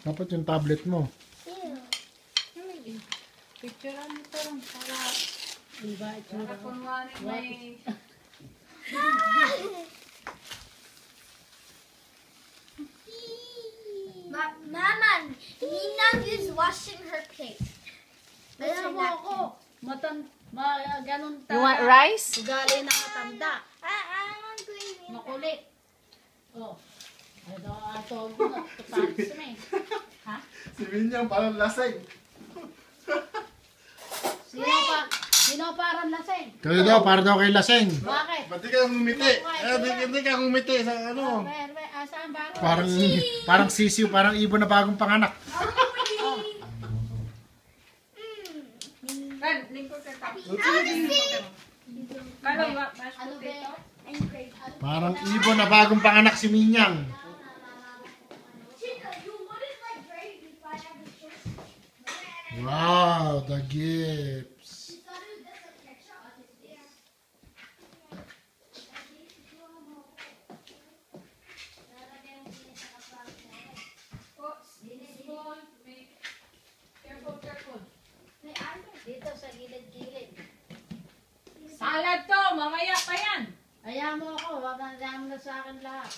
Dapat yung tablet mo. Picturean mo to lang para para kunwari may... Mama, Nina is washing her plate. Kaya mo ako, ganun ta. You want rice? Ugali na matanda. I want gravy. Makulit. Oh. Ato ko na. Tutalis mo eh. Ha? Si Minyang parang lasing. Sino parang lasing? Kaya daw, para daw kay lasing. Bakit? Ba't di ka ngumiti? Hindi ka ngumiti sa ano. Saan ba? Parang sisiw, parang ibon na bagong panganak. Parang ibon na bagong panganak si Minyang. Wow, the gifts. Dito sa gilid-gilid. Salad to, mamaya pa yan. Ayaw mo ako, wag na sa akin lahat.